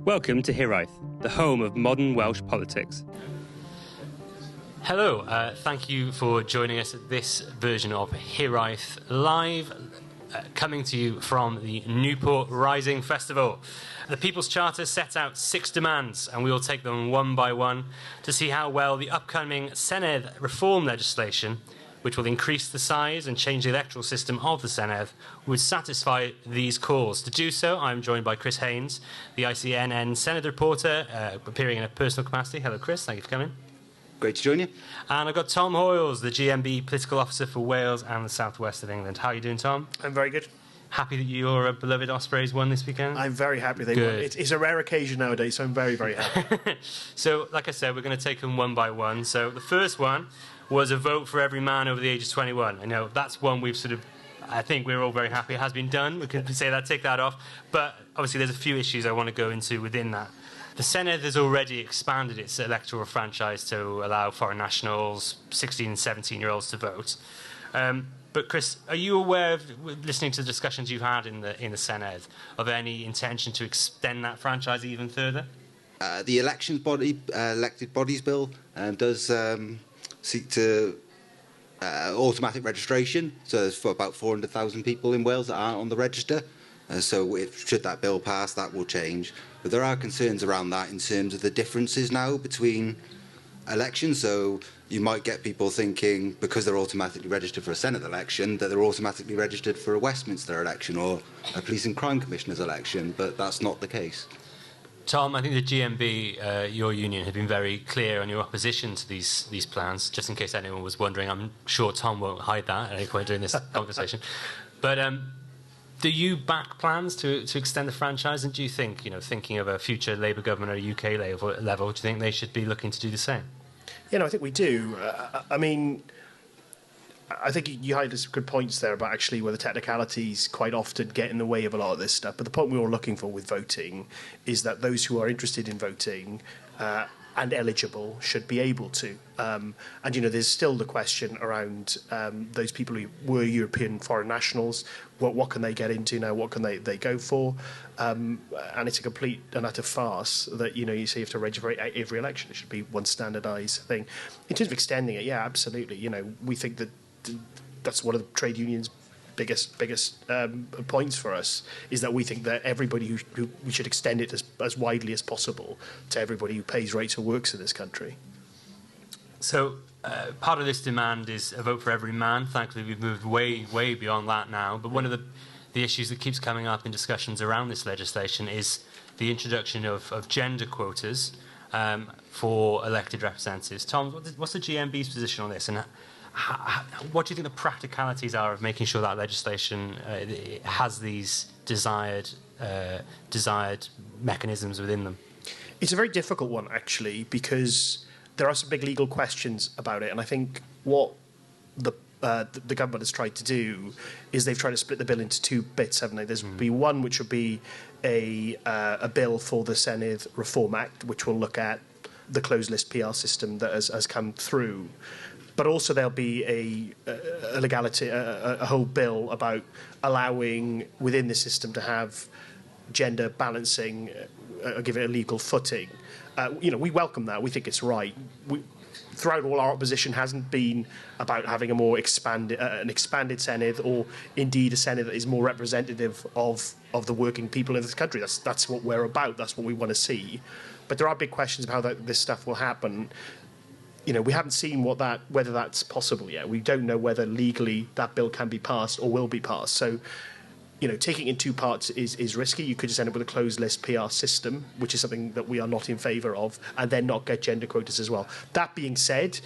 Welcome to Hiraeth, the home of modern Welsh politics. Hello, thank you for joining us at this version of Hiraeth Live, coming to you from the Newport Rising Festival. The People's Charter set out 6 demands, and we will take them one by one to see how well the upcoming Senedd reform legislation, which will increase the size and change the electoral system of the Senedd, would satisfy these calls. To do so, I'm joined by Chris Haynes, the ICNN Senedd reporter, appearing in a personal capacity. Hello, Chris. Thank you for coming. Great to join you. And I've got Tom Hoyles, the GMB political officer for Wales and the southwest of England. How are you doing, Tom? I'm very good. Happy that your beloved Ospreys won this weekend? I'm very happy they won. It's a rare occasion nowadays, so I'm very, very happy. So, like I said, we're going to take them one by one. So the first one was a vote for every man over the age of 21. I know that's one we've I think we're all very happy it has been done. We can say that, take that off. But obviously there's a few issues I want to go into within that. The Senedd has already expanded its electoral franchise to allow foreign nationals, 16 and 17-year-olds to vote. But Chris, are you aware of, listening to the discussions you've had in the Senedd, of any intention to extend that franchise even further? The elected bodies bill does seek to automatic registration. So there's for about 400,000 people in Wales that aren't on the register. So should that bill pass, that will change. But there are concerns around that in terms of the differences now between elections. So you might get people thinking, because they're automatically registered for a Senedd election, that they're automatically registered for a Westminster election or a Police and Crime Commissioner's election, but that's not the case. Tom, I think the GMB, your union, had been very clear on your opposition to these plans, just in case anyone was wondering. I'm sure Tom won't hide that at any point during this conversation. But do you back plans to extend the franchise? And do you think, thinking of a future Labour government at a UK level, do you think they should be looking to do the same? Yeah, no, I think we do. I think you highlighted some good points there about actually where the technicalities quite often get in the way of a lot of this stuff. But the point we were looking for with voting is that those who are interested in voting and eligible should be able to. There's still the question around those people who were European foreign nationals. What can they get into now? What can they go for? And it's a complete and utter farce that, you say you have to register for every election. It should be one standardised thing. In terms of extending it, yeah, absolutely. We think that that's one of the trade unions' biggest points for us, is that we think that everybody who we should extend it as widely as possible to everybody who pays rates or works in this country. So part of this demand is a vote for every man. Thankfully, we've moved way beyond that now. But one of the issues that keeps coming up in discussions around this legislation is the introduction of gender quotas for elected representatives. Tom, what's the GMB's position on this, and what do you think the practicalities are of making sure that legislation has these desired mechanisms within them? It's a very difficult one, actually, because there are some big legal questions about it, and I think what the government has tried to do is they've tried to split the bill into 2 bits, haven't they? There's be one which would be a bill for the Senedd Reform Act, which will look at the closed list PR system that has come through. But also there'll be a legality, a whole bill about allowing within the system to have gender balancing, give it a legal footing. We welcome that. We think it's right. Throughout all, our opposition hasn't been about having a more expanded Senedd, or indeed a Senedd that is more representative of the working people in this country. That's what we're about. That's what we want to see. But there are big questions about how this stuff will happen. We haven't seen whether that's possible yet. We don't know whether legally that bill can be passed or will be passed. So, taking it in 2 parts is risky. You could just end up with a closed list PR system, which is something that we are not in favour of, and then not get gender quotas as well. That being said,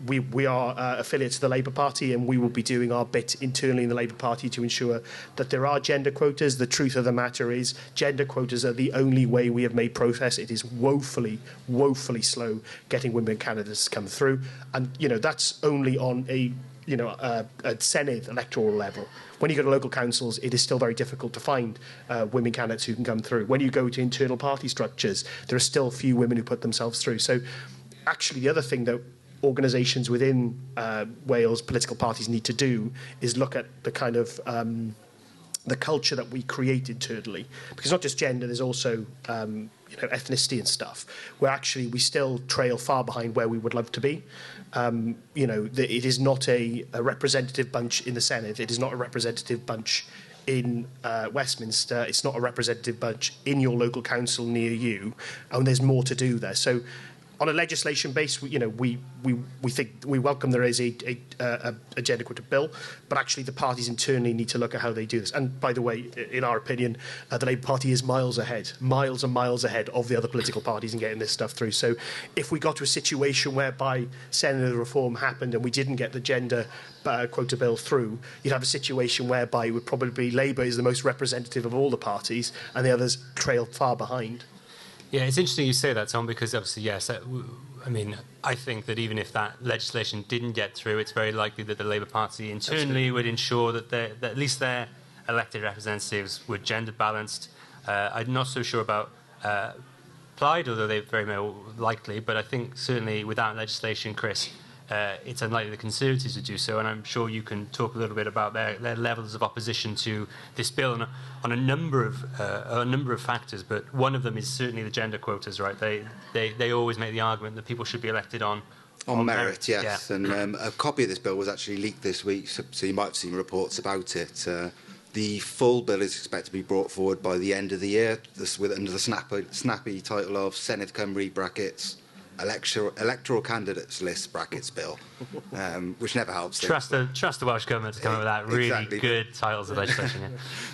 we are affiliates of the Labour Party, and we will be doing our bit internally in the Labour Party to ensure that there are gender quotas. The truth of the matter is gender quotas are the only way we have made progress. It is woefully slow getting women candidates to come through. And, that's only on a Senedd electoral level. When you go to local councils, it is still very difficult to find women candidates who can come through. When you go to internal party structures, there are still few women who put themselves through. So actually the other thing that organisations within Wales, political parties, need to do is look at the kind of the culture that we create internally, because not just gender, there's also ethnicity and stuff, where actually we still trail far behind where we would love to be. It is not a representative bunch in the Senedd. It is not a representative bunch in Westminster. It's not a representative bunch in your local council near you, and there's more to do there. So on a legislation base, we think we welcome there is a gender equitable bill, but actually the parties internally need to look at how they do this. And by the way, in our opinion, the Labour Party is miles and miles ahead of the other political parties in getting this stuff through. So if we got to a situation whereby Senedd reform happened and we didn't get the gender quota bill through, you'd have a situation whereby it would probably be Labour is the most representative of all the parties and the others trail far behind. Yeah, it's interesting you say that, Tom, because obviously, yes, I think that even if that legislation didn't get through, it's very likely that the Labour Party internally would ensure that at least their elected representatives were gender balanced. I'm not so sure about Plaid, although they're very likely, but I think certainly without legislation, Chris, it's unlikely the Conservatives would do so, and I'm sure you can talk a little bit about their levels of opposition to this bill on a number of factors. But one of them is certainly the gender quotas, right? They always make the argument that people should be elected on merit, yes. Yeah. And a copy of this bill was actually leaked this week, so you might have seen reports about it. The full bill is expected to be brought forward by the end of the year, under the snappy title of Senedd Cymru brackets electoral candidates list brackets bill, which never helps. Trust the Welsh Government to come up with that really good titles of legislation. Yeah.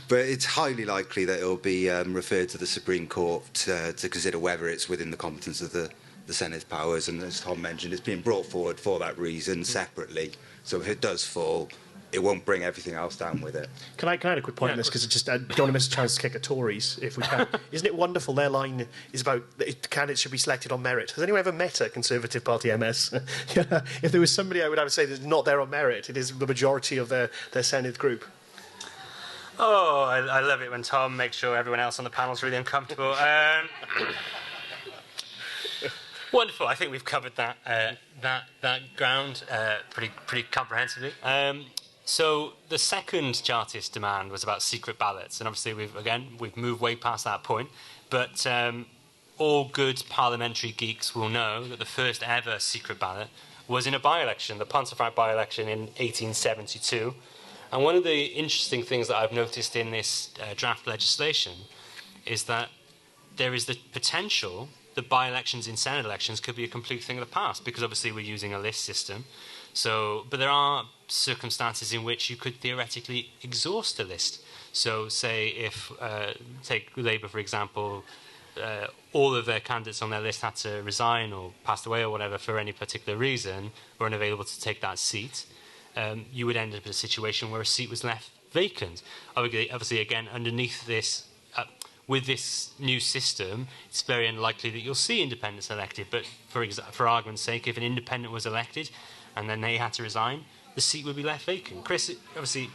But it's highly likely that it will be referred to the Supreme Court to consider whether it's within the competence of the Senate's powers. And as Tom mentioned, it's being brought forward for that reason separately. So if it does fall, it won't bring everything else down with it. Can I add a quick point on this, because I don't want to miss a chance to kick at Tories if we can. Isn't it wonderful their line is about candidates should be selected on merit? Has anyone ever met a Conservative Party MS? If there was somebody I would say that's not there on merit, it is the majority of their Senedd group. Oh, I love it when Tom makes sure everyone else on the panel is really uncomfortable. Wonderful. I think we've covered that ground pretty comprehensively. So the second Chartist demand was about secret ballots, and obviously we've moved way past that point. But all good parliamentary geeks will know that the first ever secret ballot was in a by-election, the Pontefract by-election in 1872. And one of the interesting things that I've noticed in this draft legislation is that there is the potential that by-elections in Senedd elections could be a complete thing of the past, because obviously we're using a list system. But there are circumstances in which you could theoretically exhaust a list. So say if, take Labour for example, all of their candidates on their list had to resign or passed away or whatever for any particular reason, were unavailable to take that seat, you would end up in a situation where a seat was left vacant. Obviously again, underneath this, with this new system, it's very unlikely that you'll see independents elected, but for argument's sake, if an independent was elected and then they had to resign, the seat would be left vacant. Chris, obviously,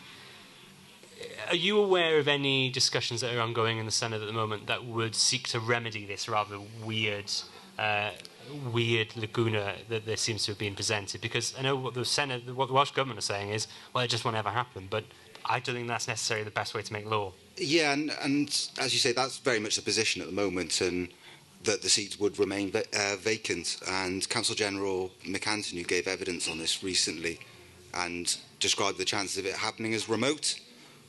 are you aware of any discussions that are ongoing in the Senedd at the moment that would seek to remedy this rather weird lacuna that there seems to have been presented? Because I know what the Welsh Government are saying is, well, it just won't ever happen, but I don't think that's necessarily the best way to make law. Yeah, and as you say, that's very much the position at the moment, and that the seats would remain vacant. And Counsel General McAntony gave evidence on this recently and described the chances of it happening as remote.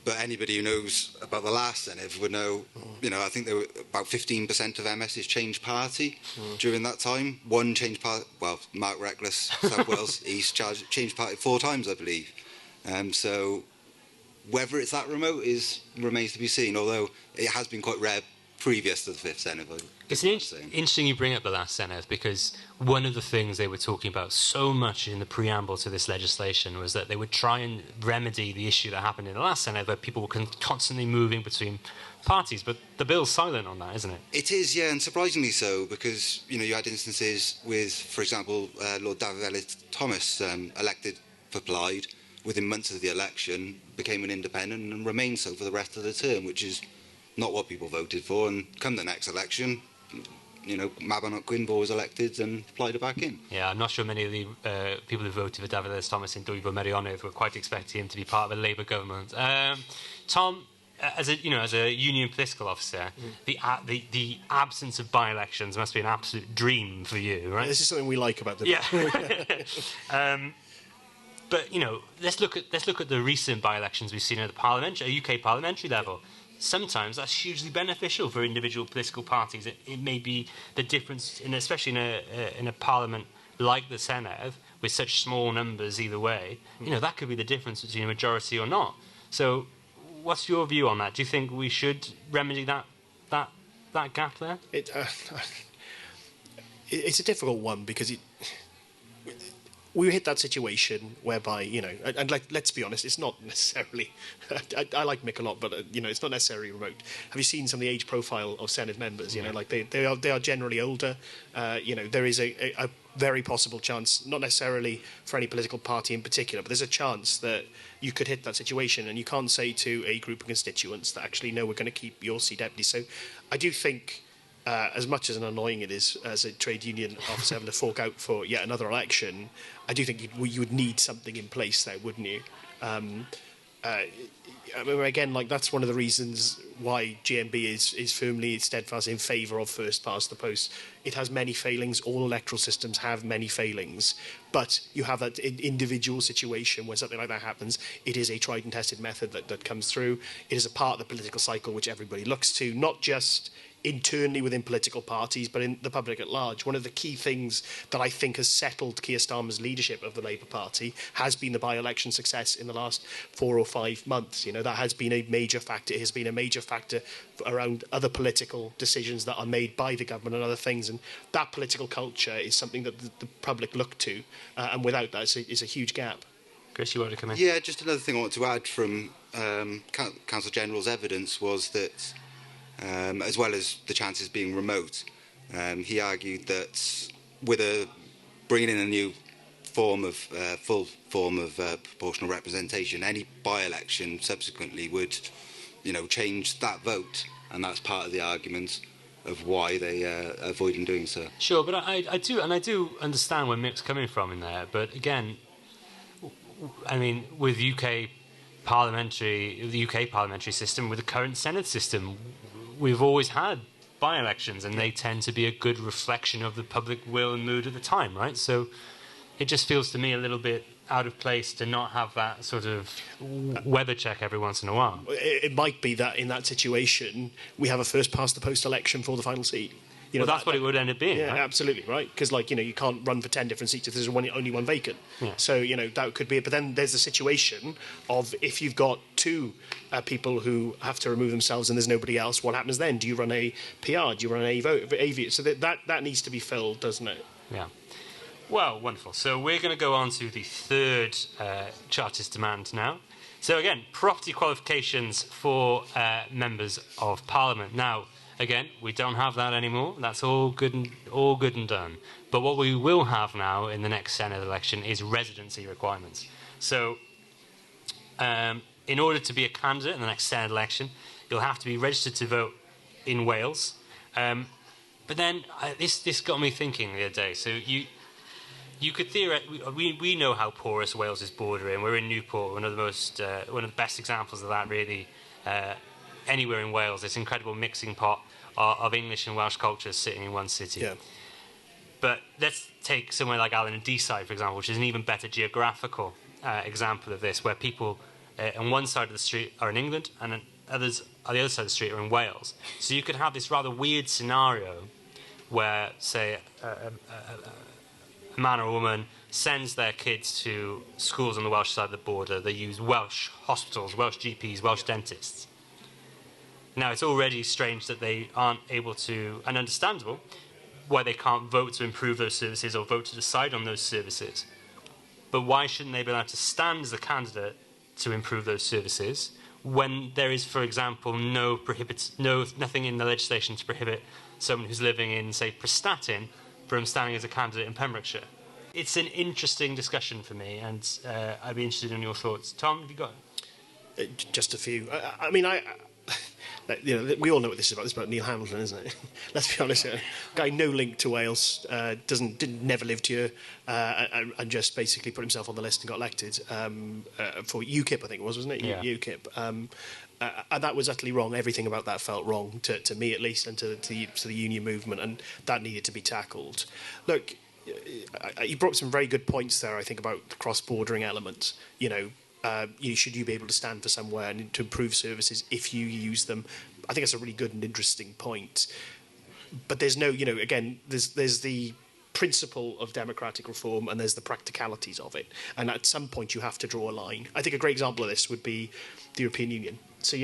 But anybody who knows about the last Senedd would know, I think there were about 15% of MS's changed party during that time. One changed party, Mark Reckless, South Wales East, changed party 4 times, I believe. So whether it's that remote remains to be seen, although it has been quite rare previous to the 5th Senedd. It's interesting you bring up the last Senedd, because one of the things they were talking about so much in the preamble to this legislation was that they would try and remedy the issue that happened in the last Senedd, where people were constantly moving between parties. But the bill's silent on that, isn't it? It is, yeah, and surprisingly so, because you had instances with, for example, Lord David Thomas, elected for Plaid within months of the election, became an independent and remained so for the rest of the term, which is not what people voted for. And come the next election, Mabon Gwynfor was elected and applied it back in. Yeah, I'm not sure many of the people who voted for David Thomas and Dwyfor Meirionnydd were quite expecting him to be part of a Labour government. Tom, as a union political officer, the absence of by-elections must be an absolute dream for you, right? This is something we like about them. Yeah. But let's look at the recent by-elections we've seen at the UK parliamentary level. Sometimes that's hugely beneficial for individual political parties. It may be the difference, especially in a parliament like the Senedd, with such small numbers either way. That could be the difference between a majority or not. So, what's your view on that? Do you think we should remedy that gap there? It's a difficult one because we hit that situation whereby, and let's be honest, it's not necessarily, I like Mick a lot, but, it's not necessarily remote. Have you seen some of the age profile of Senedd members? They are generally older. There is a very possible chance, not necessarily for any political party in particular, but there's a chance that you could hit that situation, and you can't say to a group of constituents that actually, no, we're going to keep your seat empty. So I do think, as much as annoying it is as a trade union officer having to fork out for yet another election, I do think you would need something in place there, wouldn't you? Again, that's one of the reasons why GMB is firmly steadfast in favour of first past the post. It has many failings. All electoral systems have many failings. But you have that individual situation where something like that happens. It is a tried and tested method that comes through. It is a part of the political cycle which everybody looks to, not just internally within political parties, but in the public at large. One of the key things that I think has settled Keir Starmer's leadership of the Labour Party has been the by-election success in the last 4 or 5 months. That has been a major factor. It has been a major factor around other political decisions that are made by the government and other things. And that political culture is something that the public look to. And without that, it's a huge gap. Chris, you wanted to come in? Yeah, just another thing I want to add from Counsel General's evidence was that as well as the chances being remote, he argued that with bringing in a new form of full form of proportional representation, any by-election subsequently would, change that vote, and that's part of the argument of why they avoiding doing so. Sure, but I do understand where Mick's coming from in there. But again, I mean, with the UK parliamentary system, with the current Senedd system, we've always had by-elections, and they tend to be a good reflection of the public will and mood at the time, right? So it just feels to me a little bit out of place to not have that sort of weather check every once in a while. It might be that in that situation we have a first-past-the-post election for the final seat. That's what it would end up being, yeah, right? Absolutely, right? Because, you can't run for 10 different seats if there's only one vacant. Yeah. So, that could be it. But then there's the situation of if you've got two people who have to remove themselves and there's nobody else, what happens then? Do you run a PR? Do you run a vote? So that needs to be filled, doesn't it? Yeah. Well, wonderful. So we're going to go on to the third Chartist demand now. So again, property qualifications for members of Parliament. Now, again, we don't have that anymore. That's all good and done. But what we will have now in the next Senedd election is residency requirements. So, in order to be a candidate in the next Senedd election, you'll have to be registered to vote in Wales. But then this got me thinking the other day. So you could theoretically, we know how porous Wales is bordering. We're in Newport, one of the best examples of that, really. Anywhere in Wales, this incredible mixing pot of English and Welsh cultures sitting in one city. Yeah. But let's take somewhere like Allen and Deeside, for example, which is an even better geographical example of this, where people on one side of the street are in England and others on the other side of the street are in Wales. So you could have this rather weird scenario where, say, a man or a woman sends their kids to schools on the Welsh side of the border. They use Welsh hospitals, Welsh GPs, Welsh dentists. Now, it's already strange that they aren't able to, and understandable, why they can't vote to improve those services or vote to decide on those services. But why shouldn't they be allowed to stand as a candidate to improve those services when there is, for example, nothing in the legislation to prohibit someone who's living in, say, Prestatyn from standing as a candidate in Pembrokeshire? It's an interesting discussion for me, and I'd be interested in your thoughts. Tom, have you got just a few? We all know what this is about. This is about Neil Hamilton, isn't it? Let's be honest. Guy no link to Wales, never lived here, and just basically put himself on the list and got elected for UKIP, I think it was, wasn't it? Yeah. UKIP. And that was utterly wrong. Everything about that felt wrong, to me at least, and to the union movement, and that needed to be tackled. Look, you brought up some very good points there, I think, about the cross-bordering element. Should you be able to stand for somewhere and to improve services if you use them? I think that's a really good and interesting point. But there's no, again, there's the principle of democratic reform and there's the practicalities of it. And at some point you have to draw a line. I think a great example of this would be the European Union. So,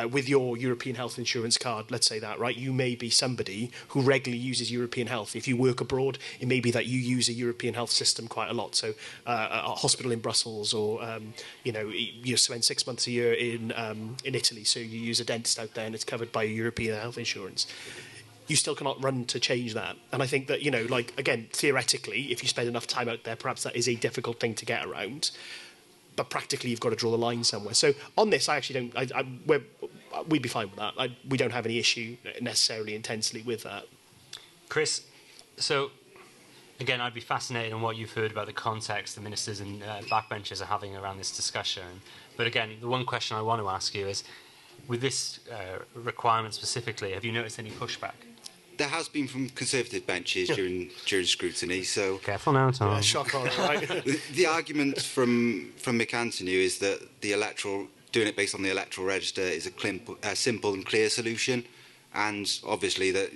with your European health insurance card, let's say that, right, you may be somebody who regularly uses European health. If you work abroad, it may be that you use a European health system quite a lot. So a hospital in Brussels or, you spend 6 months a year in Italy. So you use a dentist out there and it's covered by European health insurance. You still cannot run to change that. And I think that, again, theoretically, if you spend enough time out there, perhaps that is a difficult thing to get around. But practically, you've got to draw the line somewhere. So on this, I actually don't. We'd be fine with that. We don't have any issue necessarily intensely with that. Chris, so again, I'd be fascinated on what you've heard about the context the ministers and backbenchers are having around this discussion. But again, the one question I want to ask you is, with this requirement specifically, have you noticed any pushback? There has been from Conservative benches during scrutiny. So careful now, Tom. Yeah, shock horror, right? the argument from Mick Anthony is that doing it based on the electoral register is a simple and clear solution, and obviously that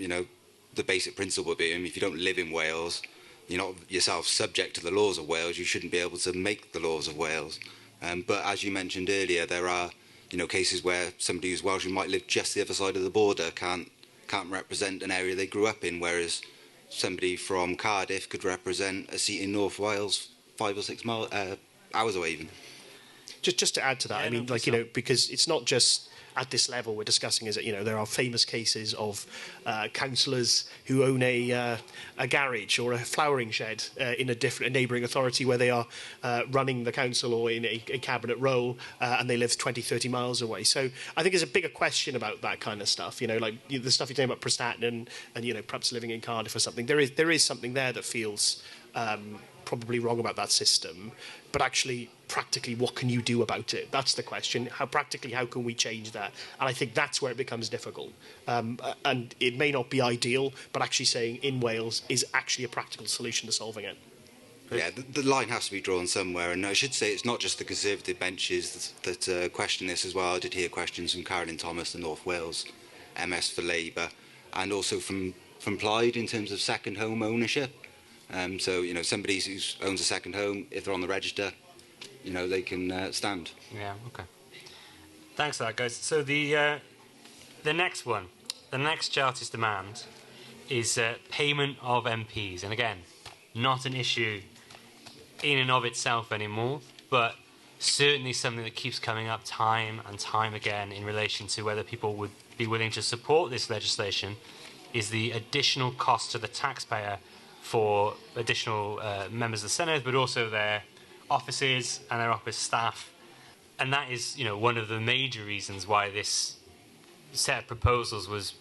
the basic principle being if you don't live in Wales, you're not yourself subject to the laws of Wales. You shouldn't be able to make the laws of Wales. But as you mentioned earlier, there are cases where somebody who's Welsh who might live just the other side of the border can't represent an area they grew up in, whereas somebody from Cardiff could represent a seat in North Wales 5 or 6 hours away even. Just to add to that, because it's not just at this level we're discussing, is that there are famous cases of councillors who own a garage or a flowering shed in a neighbouring authority where they are running the council or in a cabinet role, and they live 20, 30 miles away. So I think there's a bigger question about that kind of stuff. The stuff you're talking about Prestatyn and perhaps living in Cardiff or something. There is something there that feels probably wrong about that system, but actually practically what can you do about it? That's the question. How can we change that? And I think that's where it becomes difficult. And it may not be ideal, but actually saying in Wales is actually a practical solution to solving it. Yeah, the line has to be drawn somewhere, and I should say it's not just the Conservative benches that question this as well. I did hear questions from Carolyn Thomas, the North Wales MS for Labour, and also from Plaid in terms of second home ownership. So somebody who owns a second home, if they're on the register, they can stand. Yeah. Okay. Thanks for that, guys. So the next one, the next Chartist demand, is payment of MPs, and again, not an issue in and of itself anymore, but certainly something that keeps coming up time and time again in relation to whether people would be willing to support this legislation, is the additional cost to the taxpayer for additional members of the Senedd, but also their offices and their office staff. And that is, one of the major reasons why this set of proposals was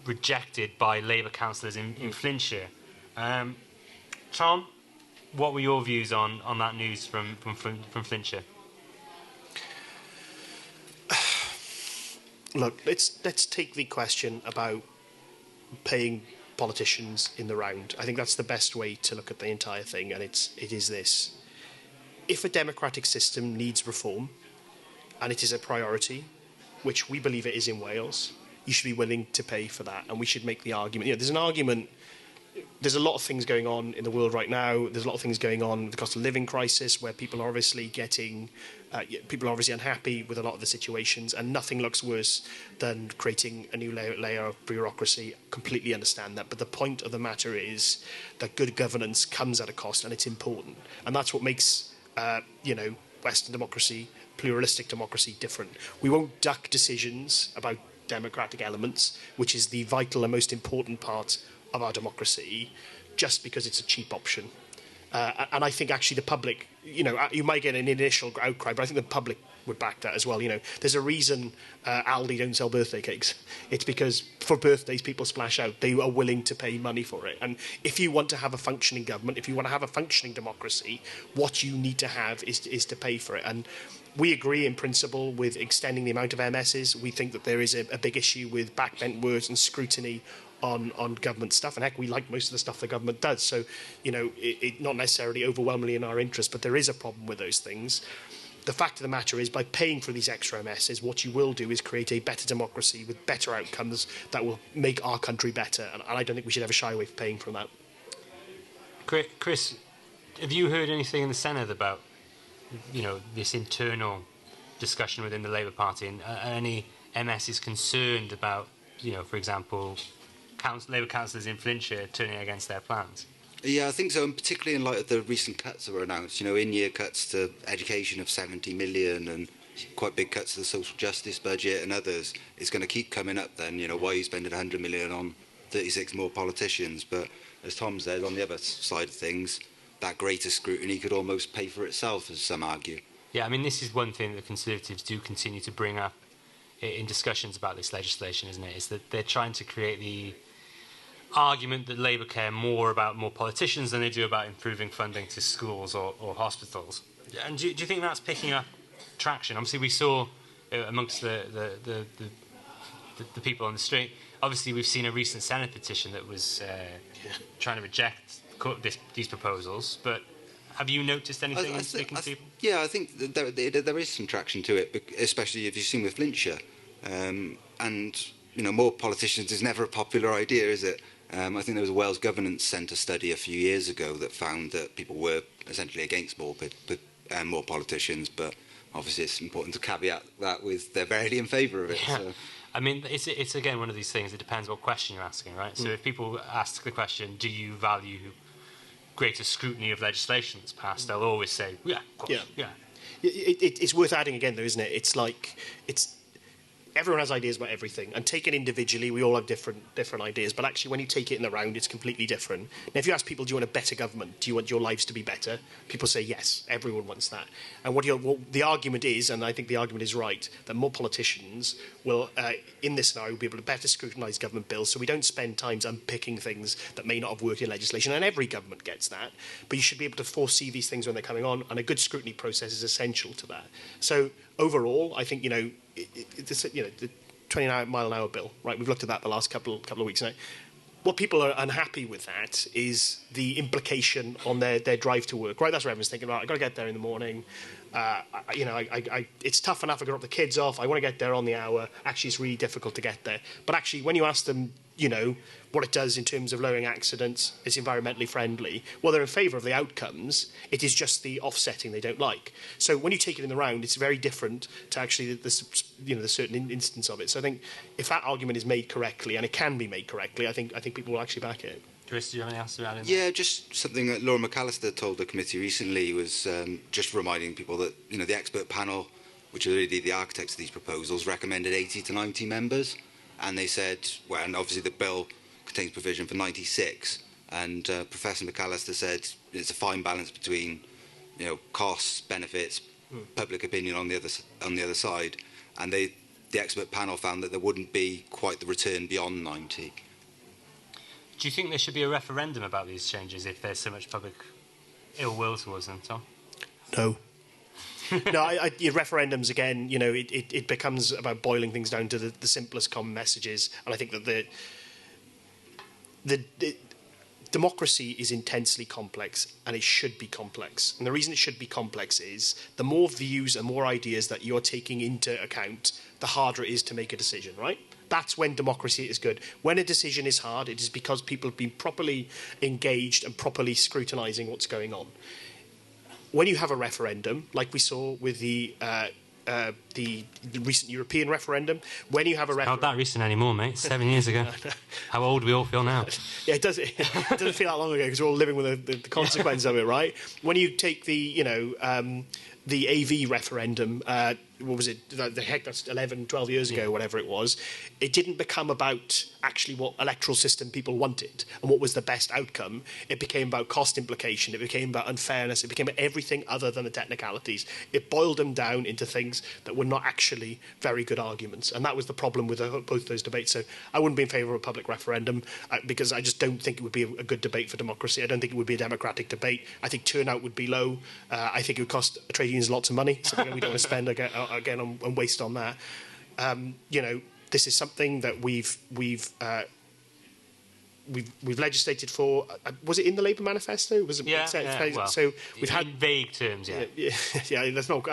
rejected by Labour councillors in Flintshire. Tom, what were your views on that news from Flintshire? Look, let's take the question about paying politicians in the round. I think that's the best way to look at the entire thing, and it is this. If a democratic system needs reform, and it is a priority, which we believe it is in Wales, you should be willing to pay for that, and we should make the argument. There's an argument. There's a lot of things going on in the world right now. There's a lot of things going on with the cost of living crisis, where people are obviously unhappy with a lot of the situations, and nothing looks worse than creating a new layer of bureaucracy. Completely understand that, but the point of the matter is that good governance comes at a cost, and it's important, and that's what makes Western democracy, pluralistic democracy, different. We won't duck decisions about democratic elements, which is the vital and most important part of our democracy, just because it's a cheap option. And I think actually the public, you might get an initial outcry, but I think the public would back that as well. There's a reason Aldi don't sell birthday cakes. It's because for birthdays people splash out. They are willing to pay money for it. And if you want to have a functioning government, if you want to have a functioning democracy, what you need to have is to pay for it. And we agree in principle with extending the amount of MSs. We think that there is a big issue with backbent words and scrutiny on government stuff, and heck, we like most of the stuff the government does, so it not necessarily overwhelmingly in our interest, but there is a problem with those things. The fact of the matter is, by paying for these extra MSs, what you will do is create a better democracy with better outcomes that will make our country better, and I don't think we should ever shy away from paying for that. Chris, have you heard anything in the Senedd about this internal discussion within the Labour Party, and are any MSs concerned about, for example, Labour councillors in Flintshire turning against their plans? Yeah, I think so, and particularly in light of the recent cuts that were announced, in-year cuts to education of 70 million and quite big cuts to the social justice budget and others. It's going to keep coming up then, why are you spending 100 million on 36 more politicians? But as Tom said, on the other side of things, that greater scrutiny could almost pay for itself, as some argue. Yeah, I mean, this is one thing that Conservatives do continue to bring up in discussions about this legislation, isn't it? Is that they're trying to create the argument that Labour care more about more politicians than they do about improving funding to schools or hospitals. And do you think that's picking up traction? Obviously, we saw amongst the people on the street, obviously we've seen a recent Senedd petition that was trying to reject these proposals, but have you noticed anything in speaking to people? Yeah, I think that there is some traction to it, especially if you've seen with Flintshire. And, more politicians is never a popular idea, is it? I think there was a Wales Governance Centre study a few years ago that found that people were essentially against more politicians, but obviously it's important to caveat that with they're very in favour of it. Yeah. So. I mean, it's again one of these things, it depends what question you're asking, right? So if people ask the question, do you value greater scrutiny of legislation that's passed, they'll always say, yeah, of course, yeah. It's worth adding again, though, isn't it? It's everyone has ideas about everything, and taken individually, we all have different ideas. But actually, when you take it in the round, it's completely different. Now, if you ask people, do you want a better government? Do you want your lives to be better? People say yes. Everyone wants that. And what the argument is, and I think the argument is right, that more politicians will, in this scenario, be able to better scrutinise government bills, so we don't spend time unpicking things that may not have worked in legislation. And every government gets that, but you should be able to foresee these things when they're coming on, and a good scrutiny process is essential to that. So overall, I think the 29-mile-an-hour bill, right? We've looked at that the last couple of weeks now. What people are unhappy with that is the implication on their drive to work, right? That's what everyone's thinking about. I've got to get there in the morning. It's tough enough. I've got to drop the kids off. I want to get there on the hour. Actually, it's really difficult to get there. But actually, when you ask them, what it does in terms of lowering accidents, it's environmentally friendly, well, they're in favour of the outcomes. It is just the offsetting they don't like. So when you take it in the round, it's very different to actually the certain instance of it. So I think if that argument is made correctly, and it can be made correctly, I think people will actually back it. Chris, do you have any answer to that? Yeah, just something that Laura McAllister told the committee recently was just reminding people that the expert panel, which are really the architects of these proposals, recommended 80 to 90 members, and they said, well, and obviously the bill contains provision for 96, and Professor McAllister said it's a fine balance between costs, benefits, public opinion on the other side, and the expert panel found that there wouldn't be quite the return beyond 90. Do you think there should be a referendum about these changes if there's so much public ill will towards them, Tom? No. No, referendums, again, it becomes about boiling things down to the simplest common messages. And I think that the democracy is intensely complex, and it should be complex. And the reason it should be complex is the more views and more ideas that you're taking into account, the harder it is to make a decision, right? That's when democracy is good. When a decision is hard, it is because people have been properly engaged and properly scrutinising what's going on. When you have a referendum, like we saw with the recent European referendum, when you have a referendum... Not that recent anymore, mate. 7 years ago. How old we all feel now. Yeah, it doesn't feel that long ago because we're all living with the consequence of it, right? When you take the AV referendum, what was it, the heck, that's 11, 12 years ago, whatever it was, it didn't become about actually what electoral system people wanted and what was the best outcome. It became about cost implication, it became about unfairness, it became everything other than the technicalities. It boiled them down into things that were not actually very good arguments, and that was the problem with both those debates. So I wouldn't be in favour of a public referendum because I just don't think it would be a good debate for democracy. I don't think it would be a democratic debate. I think turnout would be low. I think it would cost trade unions lots of money, so we don't want to spend again on waste on that. This is something that we've legislated for. Was it in the Labour manifesto? Was it? Well, so we've had vague terms. Yeah. That's not.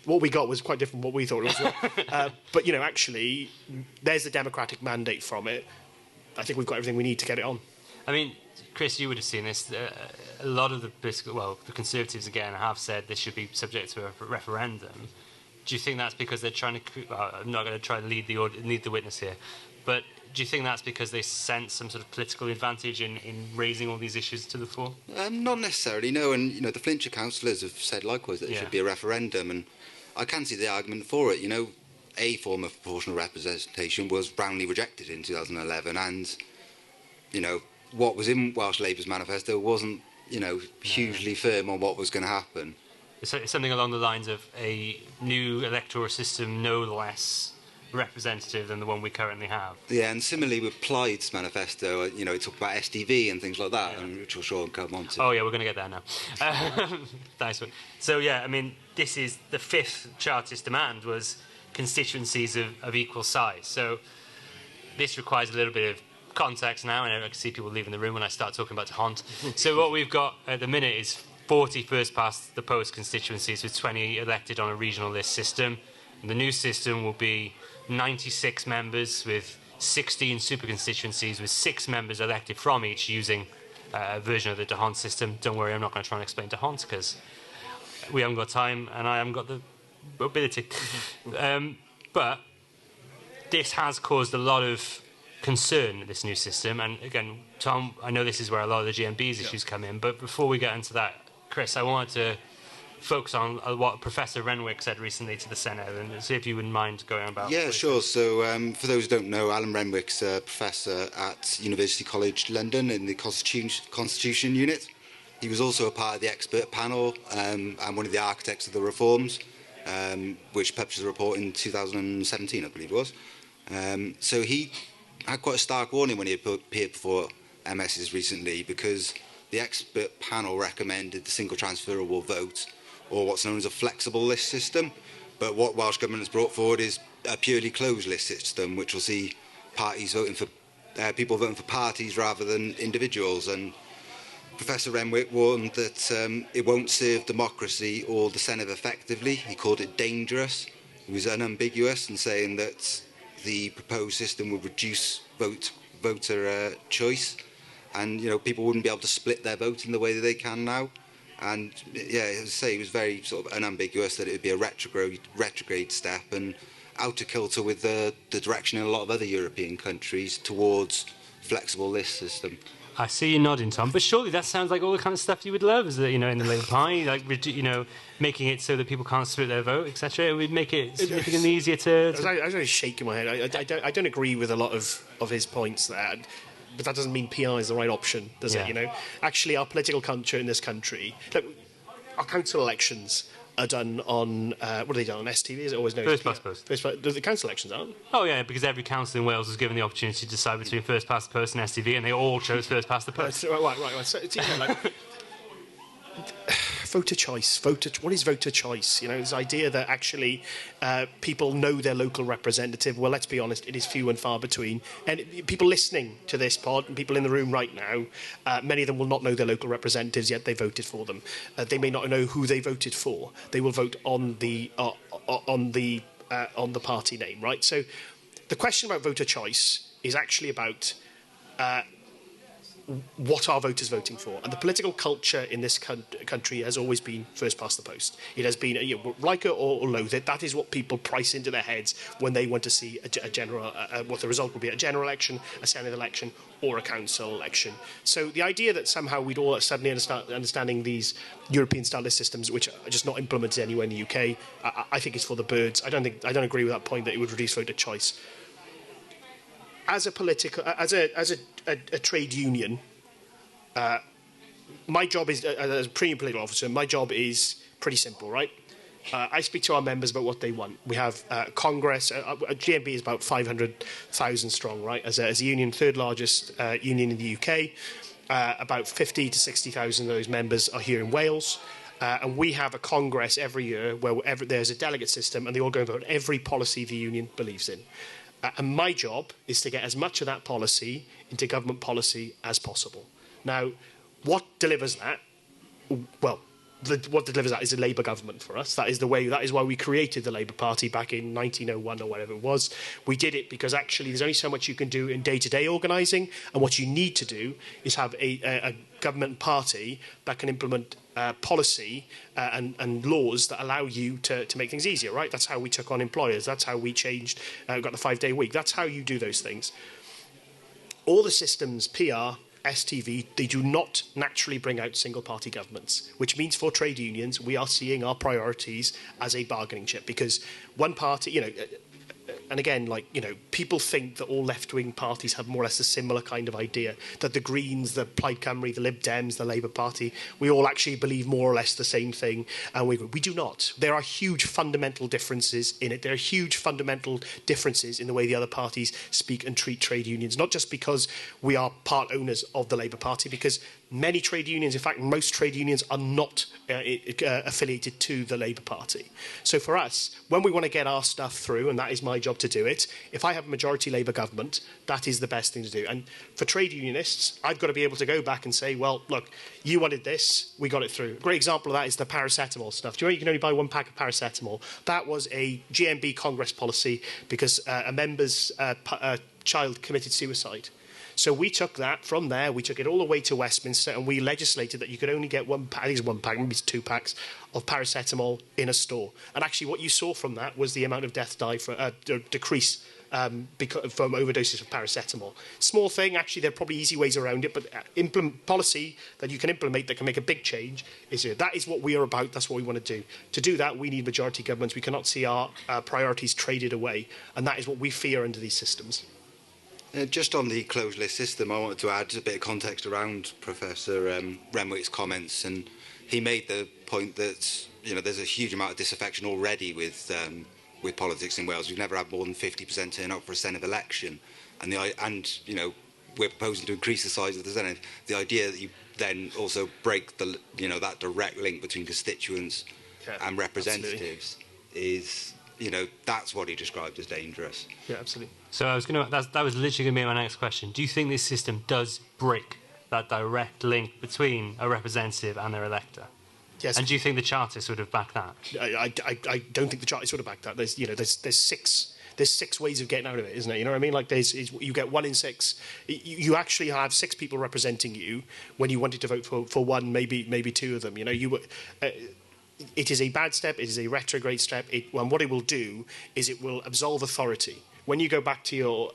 What we got was quite different from what we thought it was. But actually, there's the democratic mandate from it. I think we've got everything we need to get it on. I mean, Chris, you would have seen this. A lot of the Conservatives again have said this should be subject to a referendum. Do you think that's because they're trying to? I'm not going to try and lead the witness here, but do you think that's because they sense some sort of political advantage in raising all these issues to the fore? Not necessarily, no. And the Flintshire councillors have said likewise that it should be a referendum, and I can see the argument for it. A form of proportional representation was roundly rejected in 2011, and what was in Welsh Labour's manifesto wasn't hugely firm on what was going to happen. It's something along the lines of a new electoral system no less representative than the one we currently have. Yeah, and similarly with Plaid's manifesto, it talked about SDV and things like that, and which we'll sure come on to. Oh yeah, we're going to get there now. Nice one. So yeah, I mean, this is the fifth Chartist demand was constituencies of equal size. So this requires a little bit of context now, and I can see people leaving the room when I start talking about Hont. So what we've got at the minute is 40 first-past-the-post constituencies with 20 elected on a regional list system. And the new system will be 96 members with 16 super constituencies with 6 members elected from each using a version of the Hont system. Don't worry, I'm not going to try and explain Hont because we haven't got time and I haven't got the ability. But this has caused a lot of concern, this new system. And again, Tom, I know this is where a lot of the GMB's issues come in, but before we get into that, Chris, I wanted to focus on what Professor Renwick said recently to the Senedd and see if you wouldn't mind going about. Yeah, sure. So for those who don't know, Alan Renwick's a professor at University College London in the Constitution Unit. He was also a part of the expert panel and one of the architects of the reforms, which published a report in 2017, I believe it was. So he had quite a stark warning when he appeared before MSs recently, because the expert panel recommended the single transferable vote, or what's known as a flexible list system. But what Welsh Government has brought forward is a purely closed list system, which will see parties voting for people voting for parties rather than individuals. And Professor Renwick warned that it won't serve democracy or the Senedd effectively. He called it dangerous. He was unambiguous in saying that the proposed system would reduce voter choice, and people wouldn't be able to split their vote in the way that they can now. And yeah, as I say, he was very sort of unambiguous that it would be a retrograde step and out of kilter with the direction in a lot of other European countries towards flexible list system. I see you nodding, Tom, but surely that sounds like all the kind of stuff you would love, is that, in the Labour Party, like, making it so that people can't split their vote, etc. It would make it significantly easier to... I was only shaking my head. I don't agree with a lot of his points there, but that doesn't mean PI is the right option, does it? Actually, our political culture in this country... Look, our council elections are done on... what are they done on STV? Is it always known First past post. The council elections aren't? Oh, yeah, because every council in Wales was given the opportunity to decide between first past the post and STV, and they all chose first past the post. Right. So, voter choice. What is voter choice? This idea that actually people know their local representative. Well, let's be honest, it is few and far between. And people listening to this pod and people in the room right now, many of them will not know their local representatives, yet they voted for them. They may not know who they voted for. They will vote on the party name, right? So the question about voter choice is actually about what are voters voting for? And the political culture in this country has always been first past the post. It has been, like it or loathe it, that is what people price into their heads when they want to see a general, what the result will be, a general election, a Senedd election, or a council election. So the idea that somehow we'd all suddenly understanding these European-style list systems, which are just not implemented anywhere in the UK, I think it's for the birds. I don't agree with that point that it would reduce voter choice. As a trade union, my job is, as a premium political officer, my job is pretty simple, right? I speak to our members about what they want. We have Congress, GMB is about 500,000 strong, right? As a union, third largest union in the UK. About 50 to 60,000 of those members are here in Wales. And we have a Congress every year where there's a delegate system and they all go and vote every policy the union believes in. And my job is to get as much of that policy into government policy as possible. Now, what delivers that? Well, what delivers that is a Labour government for us. That is why we created the Labour Party back in 1901 or whatever it was. We did it because actually there's only so much you can do in day-to-day organising, and what you need to do is have a government party that can implement policy and laws that allow you to make things easier, right? That's how we took on employers. That's how we changed, got the 5-day week. That's how you do those things. All the systems, PR, STV, they do not naturally bring out single-party governments, which means for trade unions, we are seeing our priorities as a bargaining chip because one party, and again, people think that all left-wing parties have more or less a similar kind of idea, that the Greens, the Plaid Cymru, the Lib Dems, the Labour Party, we all actually believe more or less the same thing, and we do not. There are huge fundamental differences in it. There are huge fundamental differences in the way the other parties speak and treat trade unions, not just because we are part owners of the Labour Party, because many trade unions, in fact, most trade unions are not affiliated to the Labour Party. So for us, when we want to get our stuff through, and that is my job to do it, if I have a majority Labour government, that is the best thing to do. And for trade unionists, I've got to be able to go back and say, well, look, you wanted this, we got it through. A great example of that is the paracetamol stuff. Do you know you can only buy one pack of paracetamol? That was a GMB Congress policy because a member's child committed suicide. So we took that from there, we took it all the way to Westminster, and we legislated that you could only get one pack, maybe it's 2 packs, of paracetamol in a store. And actually what you saw from that was the amount of death decrease from overdoses of paracetamol. Small thing, actually, there are probably easy ways around it, but policy that you can implement that can make a big change is here. That is what we are about, that's what we want to do. To do that, we need majority governments. We cannot see our priorities traded away, and that is what we fear under these systems. Just on the closed list system, I wanted to add a bit of context around Professor Renwick's comments, and he made the point that there's a huge amount of disaffection already with politics in Wales. We've never had more than 50% turn out for a Senedd election, and we're proposing to increase the size of the Senedd. The idea that you then also break the that direct link between constituents and representatives is that's what he described as dangerous. Yeah, absolutely. So that was literally going to be my next question. Do you think this system does break that direct link between a representative and their elector? Yes. And do you think the Chartists would have backed that? I don't think the Chartists would have backed that. There's six ways of getting out of it, isn't it? You know what I mean? Like you get 1 in 6. You actually have 6 people representing you when you wanted to vote for one, maybe 2 of them. It is a bad step. It is a retrograde step. And what it will do is it will absolve authority. When you go back to your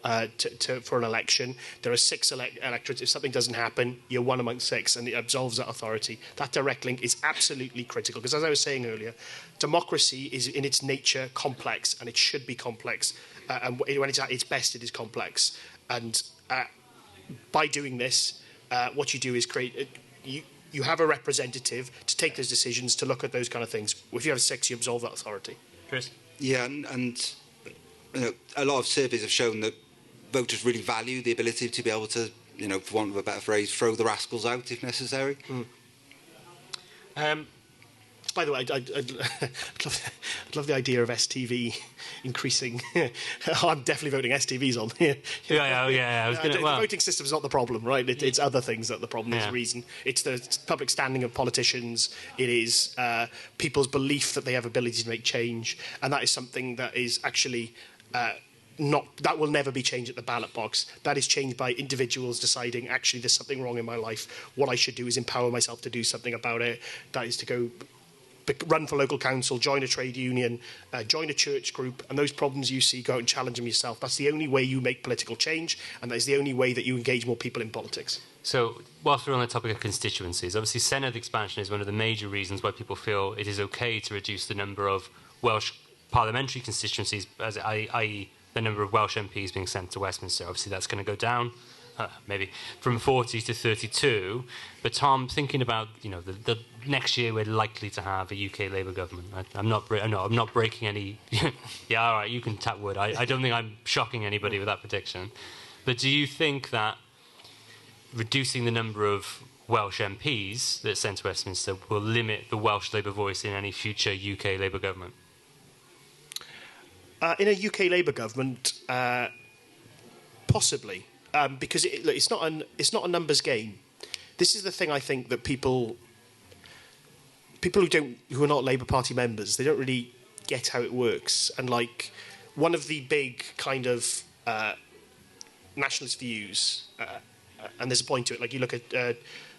for an election, there are 6 electorates. If something doesn't happen, you're 1 amongst 6, and it absolves that authority. That direct link is absolutely critical because, as I was saying earlier, democracy is in its nature complex, and it should be complex. And when it's at its best, it is complex. And by doing this, what you do is create. You have a representative to take those decisions, to look at those kind of things. If you have 6, you absolve that authority. Chris? Yeah, and a lot of surveys have shown that voters really value the ability to be able to, for want of a better phrase, throw the rascals out if necessary. By the way, I'd love the idea of STV increasing. I'm definitely voting STVs on here. Yeah. The voting system's not the problem, right? It's other things that the problem is. The reason it's the public standing of politicians. It is people's belief that they have ability to make change, and that is something that is actually that will never be changed at the ballot box. That is changed by individuals deciding, actually, there's something wrong in my life. What I should do is empower myself to do something about it. That is to go run for local council, join a trade union, join a church group, and those problems you see, go out and challenge them yourself. That's the only way you make political change, and that is the only way that you engage more people in politics. So, whilst we're on the topic of constituencies, obviously Senedd expansion is one of the major reasons why people feel it is okay to reduce the number of Welsh parliamentary constituencies, i.e. the number of Welsh MPs being sent to Westminster. Obviously that's going to go down, maybe, from 40 to 32. But Tom, thinking about, the next year we're likely to have a UK Labour government. I'm not breaking any... yeah, all right, you can tap wood. I don't think I'm shocking anybody with that prediction. But do you think that reducing the number of Welsh MPs that's sent to Westminster will limit the Welsh Labour voice in any future UK Labour government? In a UK Labour government, possibly, because it's not a numbers game. This is the thing I think that people who are not Labour Party members, they don't really get how it works. And like one of the big kind of nationalist views, and there's a point to it. Like you look at the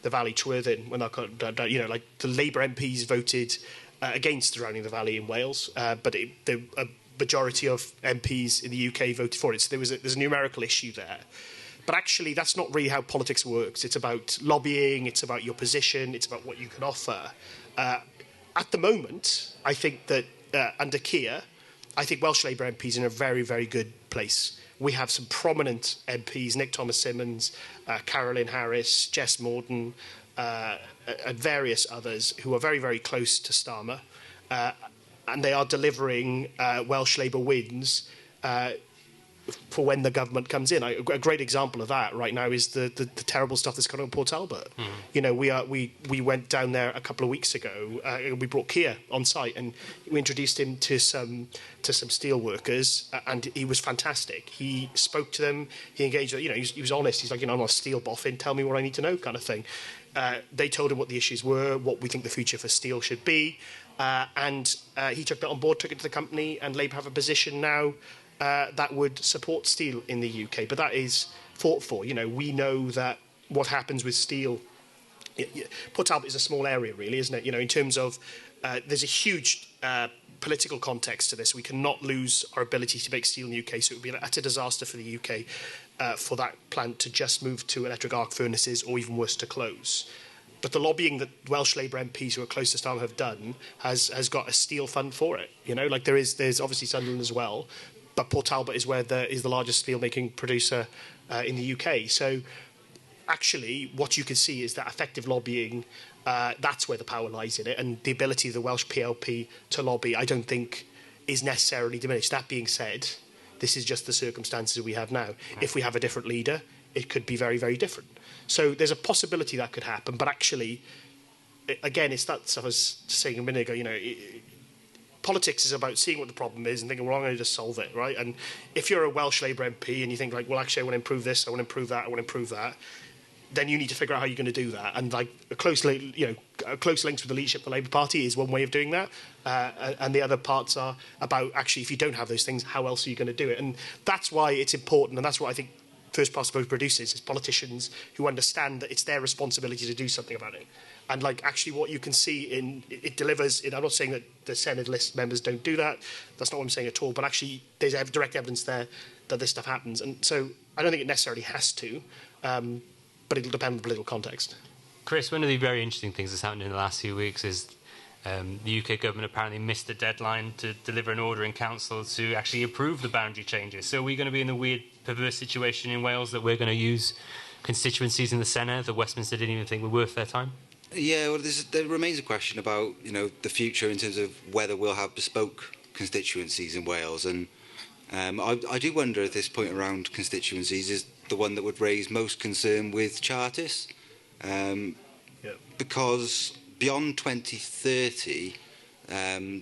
Valley Trwyddyn, when like the Labour MPs voted against drowning the Valley in Wales, but a majority of MPs in the UK voted for it. So there's a numerical issue there. But actually, that's not really how politics works. It's about lobbying, it's about your position, it's about what you can offer. At the moment, I think that under Keir, I think Welsh Labour MPs are in a very, very good place. We have some prominent MPs, Nick Thomas-Symonds, Carolyn Harris, Jess Morden, and various others who are very, very close to Starmer. And they are delivering Welsh Labour wins for when the government comes in. A great example of that right now is the terrible stuff that's going on in Port Talbot. We went down there a couple of weeks ago. We brought Keir on site and we introduced him to some steel workers, and he was fantastic. He spoke to them. He engaged. He was honest. He's like, I'm not a steel boffin. Tell me what I need to know, kind of thing. They told him what the issues were, what we think the future for steel should be, and he took that on board, took it to the company, and Labour have a position now that would support steel in the UK, but that is fought for. We know that what happens with steel, Port Talbot is a small area, really, isn't it? In terms of there's a huge political context to this. We cannot lose our ability to make steel in the UK, so it would be an utter disaster for the UK for that plant to just move to electric arc furnaces, or even worse, to close. But the lobbying that Welsh Labour MPs who are close to Starmer have done has got a steel fund for it. There's obviously Sunderland as well, but Port Talbot is is the largest steel-making producer in the UK. So actually, what you can see is that effective lobbying, that's where the power lies in it, and the ability of the Welsh PLP to lobby, I don't think, is necessarily diminished. That being said, this is just the circumstances we have now. If we have a different leader, it could be very, very different. So there's a possibility that could happen, but actually, again, it's that stuff I was saying a minute ago, politics is about seeing what the problem is and thinking, well, I'm going to just solve it, right? And if you're a Welsh Labour MP and you think, like, well, actually, I want to improve this, I want to improve that, I want to improve that, then you need to figure out how you're going to do that. And like a close links with the leadership of the Labour Party is one way of doing that, and the other parts are about actually, if you don't have those things, how else are you going to do it? And that's why it's important, and that's what I think First Past the Post produces, is politicians who understand that it's their responsibility to do something about it. And like actually what you can see it delivers, I'm not saying that the Senedd list members don't do that, that's not what I'm saying at all, but actually there's direct evidence there that this stuff happens. And so I don't think it necessarily has to, but it'll depend on the political context. Chris, one of the very interesting things that's happened in the last few weeks is the UK government apparently missed the deadline to deliver an order in council to actually approve the boundary changes. So are we going to be in the weird, perverse situation in Wales that we're going to use constituencies in the Senedd that Westminster didn't even think were worth their time? Yeah, well, there remains a question about the future in terms of whether we'll have bespoke constituencies in Wales, and I do wonder at this point around constituencies is the one that would raise most concern with Chartists, because beyond 2030,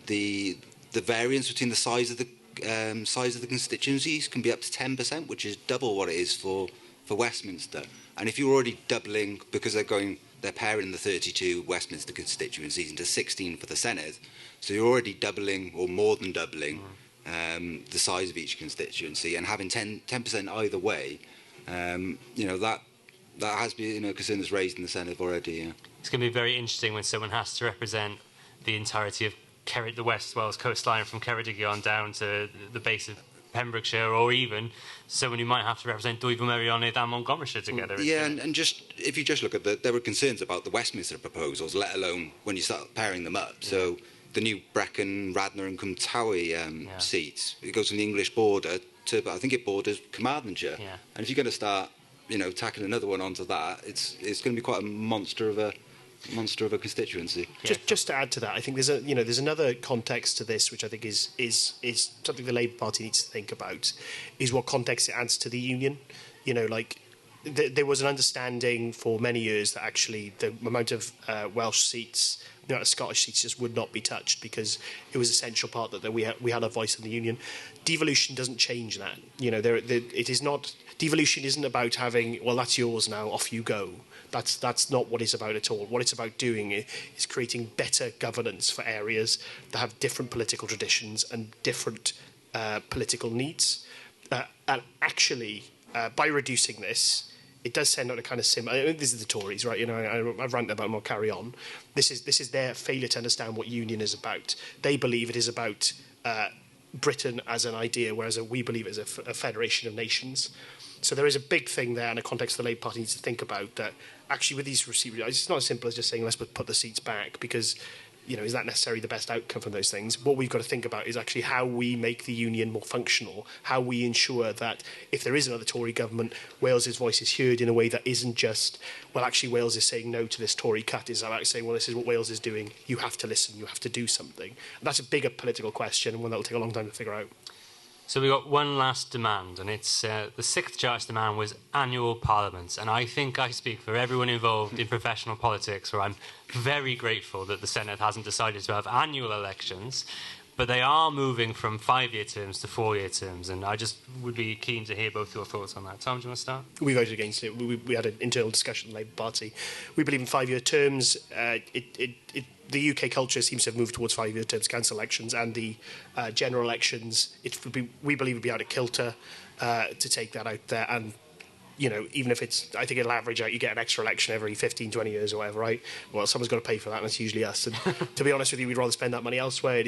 the variance between the size of the constituencies can be up to 10%, which is double what it is for Westminster. And if you're already doubling, because they're pairing the 32 Westminster constituencies into 16 for the Senedd, so you're already doubling or more than doubling the size of each constituency, and having 10% either way, that has been a concern that's raised in the Senedd already. Yeah. It's going to be very interesting when someone has to represent the entirety of the West Wales coastline from Ceredigion on down to the base of Pembrokeshire, or even someone who might have to represent Dwyfyn Meirionnydd and Montgomeryshire together. Yeah, and just if you just look at there were concerns about the Westminster proposals, let alone when you start pairing them up. Yeah. So the new Brecon, Radnor and Cwmtawy seats, it goes from the English border to, I think it borders Carmarthenshire. Yeah. And if you're going to start, tacking another one onto that, it's going to be quite a monster of a constituency. Just to add to that, I think there's another context to this which I think is something the Labour Party needs to think about, is what context it adds to the union. There was an understanding for many years that actually the amount of Welsh seats, the amount of Scottish seats just would not be touched because it was an essential part that we had a voice in the union. Devolution doesn't change that. It is not. Devolution isn't about having, well, that's yours now, off you go. That's not what it's about at all. What it's about doing is creating better governance for areas that have different political traditions and different political needs. And actually, by reducing this, it does send out a kind of this is the Tories, right? I've ranted about them, I'll carry on. This is their failure to understand what union is about. They believe it is about Britain as an idea, whereas we believe it as a federation of nations. So there is a big thing there in a context the Labour Party needs to think about, that actually with these receipt, it's not as simple as just saying let's put the seats back, because is that necessarily the best outcome from those things? What we've got to think about is actually how we make the union more functional, how we ensure that if there is another Tory government, Wales's voice is heard in a way that isn't just, well, actually Wales is saying no to this Tory cut. It's about saying, well, this is what Wales is doing. You have to listen. You have to do something. And that's a bigger political question and one that will take a long time to figure out. So we got one last demand, and it's the sixth Chartist demand was annual parliaments. And I think I speak for everyone involved in professional politics, where I'm very grateful that the Senedd hasn't decided to have annual elections, but they are moving from 5-year terms to 4-year terms. And I just would be keen to hear both your thoughts on that. Tom, do you want to start? We voted against it. We had an internal discussion in the Labour Party. We believe in 5-year terms. The UK culture seems to have moved towards 5-year terms, council elections, and the general elections. We believe would be out of kilter to take that out there. And, even if I think it'll average out, you get an extra election every 15, 20 years or whatever, right? Well, someone's got to pay for that, and it's usually us. And to be honest with you, we'd rather spend that money elsewhere.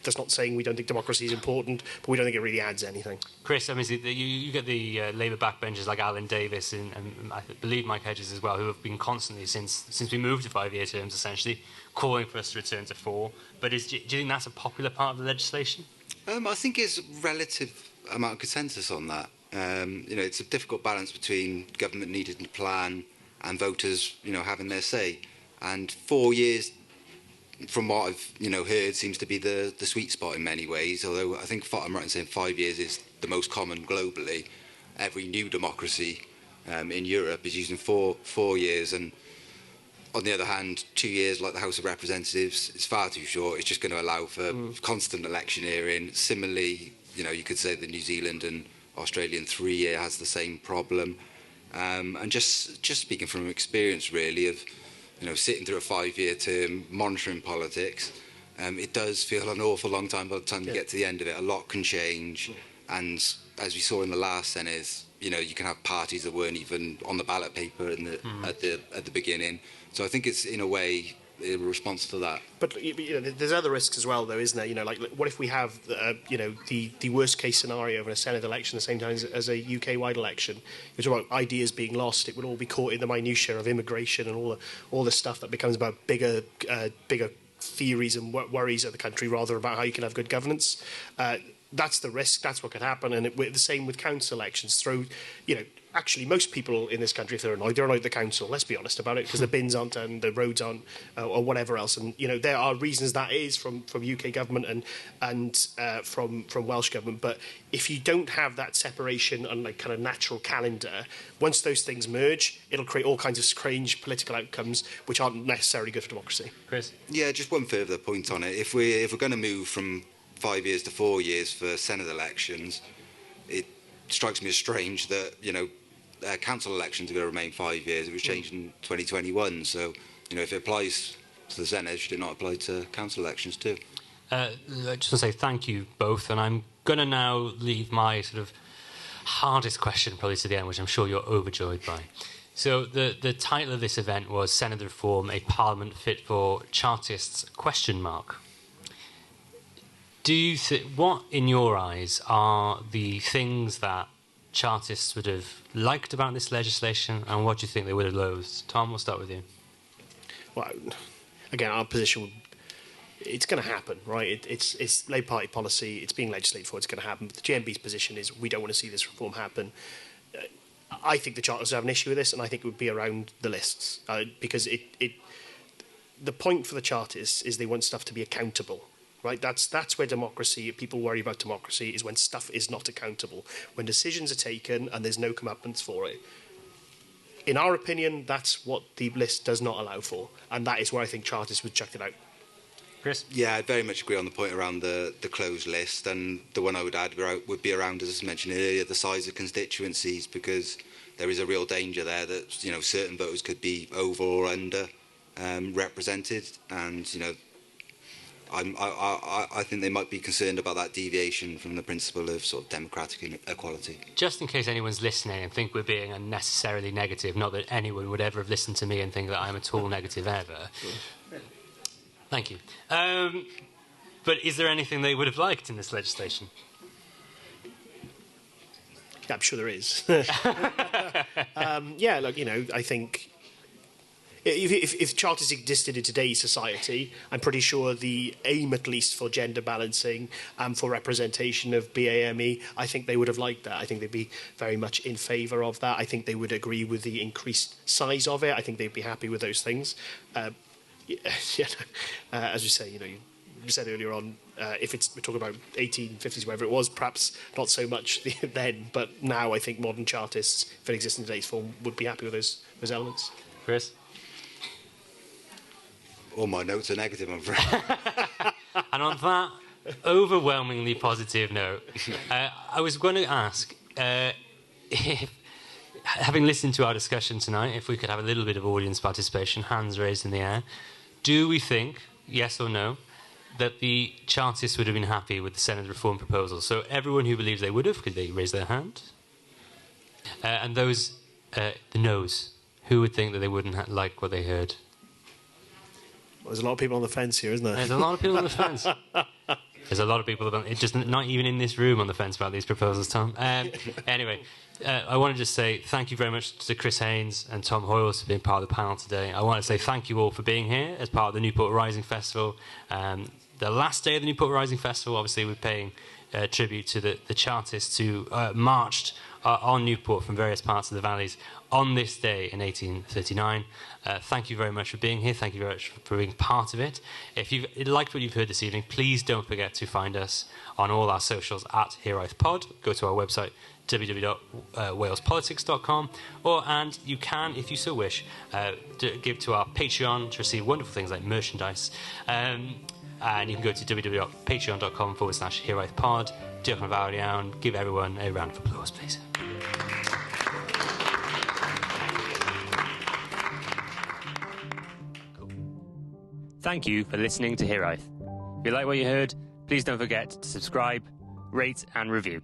That's not saying we don't think democracy is important, but we don't think it really adds anything. Chris, I mean, you get the Labour backbenchers like Alan Davis and I believe Mike Hedges as well, who have been constantly, since we moved to 5-year terms, essentially, calling for us to return to 4. But do you think that's a popular part of the legislation? I think it's a relative amount of consensus on that. It's a difficult balance between government needing to plan and voters, having their say. And 4 years, from what I've heard, seems to be the sweet spot in many ways. Although I think I'm right in saying 5 years is the most common globally. Every new democracy in Europe is using four years, and on the other hand, 2 years, like the House of Representatives, is far too short. It's just going to allow for constant electioneering. Similarly, you could say the New Zealand and Australian 3-year has the same problem. And just speaking from experience, really, of sitting through a 5-year term, monitoring politics, it does feel an awful long time by the time you get to the end of it. A lot can change, and as we saw in the last Senedd, you can have parties that weren't even on the ballot paper at the beginning. So I think it's in a way a response to that. But there's other risks as well, though, isn't there? Like what if we have the worst case scenario of a Senedd election at the same time as a UK-wide election? You're talking about ideas being lost. It would all be caught in the minutiae of immigration and all the stuff that becomes about bigger theories and worries of the country, rather about how you can have good governance. That's the risk. That's what could happen. And the same with council elections. Actually, most people in this country, if they're annoyed at the council. Let's be honest about it, because the bins aren't done, the roads aren't, or whatever else. And there are reasons that is from UK government and from Welsh government. But if you don't have that separation on kind of natural calendar, once those things merge, it'll create all kinds of strange political outcomes which aren't necessarily good for democracy. Chris? Yeah, just one further point on it. If we're going to move from 5 years to 4 years for Senedd elections, it strikes me as strange that council elections are going to remain 5 years. It was changed in 2021, so if it applies to the Senedd, should it not apply to council elections too? I just want to say thank you both, and I'm going to now leave my sort of hardest question probably to the end, which I'm sure you're overjoyed by. So the title of this event was Senedd Reform, a Parliament Fit for Chartists, ? Do you what, in your eyes, are the things that Chartists would have liked about this legislation, and what do you think they would have loathed? Tom, we'll start with you. Well, again, our position, it's going to happen, right? It's Labour Party policy. It's being legislated for. It's going to happen. But the GMB's position is we don't want to see this reform happen. I think the Chartists have an issue with this, and I think it would be around the lists because the point for the Chartists is they want stuff to be accountable. Right, that's where democracy. People worry about democracy is when stuff is not accountable, when decisions are taken and there's no comeuppance for it. In our opinion, that's what the list does not allow for, and that is where I think Chartists would chuck it out. Chris? Yeah, I very much agree on the point around the closed list, and the one I would add would be around, as I mentioned earlier, the size of constituencies, because there is a real danger there that certain voters could be over or under represented, and I think they might be concerned about that deviation from the principle of sort of democratic equality. Just in case anyone's listening and think we're being unnecessarily negative, not that anyone would ever have listened to me and think that I'm at all negative ever. Thank you. But is there anything they would have liked in this legislation? Yeah, I'm sure there is. Yeah, look, I think if Chartists existed in today's society, I'm pretty sure the aim, at least, for gender balancing and for representation of BAME, I think they would have liked that. I think they'd be very much in favour of that. I think they would agree with the increased size of it. I think they'd be happy with those things. As you say, you said earlier on, if we're talking about 1850s, wherever it was, perhaps not so much then, but now I think modern Chartists, if it exists in today's form, would be happy with those elements. Chris? All my notes are negative, I'm afraid. And on that overwhelmingly positive note, I was going to ask, if, having listened to our discussion tonight, if we could have a little bit of audience participation, hands raised in the air, do we think, yes or no, that the Chartists would have been happy with the Senedd reform proposal? So everyone who believes they would have, could they raise their hand? And those, the no's, who would think that they wouldn't like what they heard? Well, there's a lot of people on the fence here, isn't there? There's a lot of people on the fence. There's a lot of people, just not even in this room, on the fence about these proposals, Tom. Anyway, I want to just say thank you very much to Chris Haynes and Tom Hoyles for being part of the panel today. I want to say thank you all for being here as part of the Newport Rising Festival. The last day of the Newport Rising Festival, obviously we're paying tribute to the Chartists who marched on Newport from various parts of the valleys on this day in 1839. Thank you very much for being here. Thank you very much for being part of it. If you've liked what you've heard this evening, please don't forget to find us on all our socials at Hiraeth Pod. Go to our website, www.walespolitics.com, and you can, if you so wish, give to our Patreon to receive wonderful things like merchandise. And you can go to www.patreon.com/Hiraeth Pod. Diolch yn fawr iawn. Give everyone a round of applause, please. Thank you for listening to Hiraeth. If you like what you heard, please don't forget to subscribe, rate and review.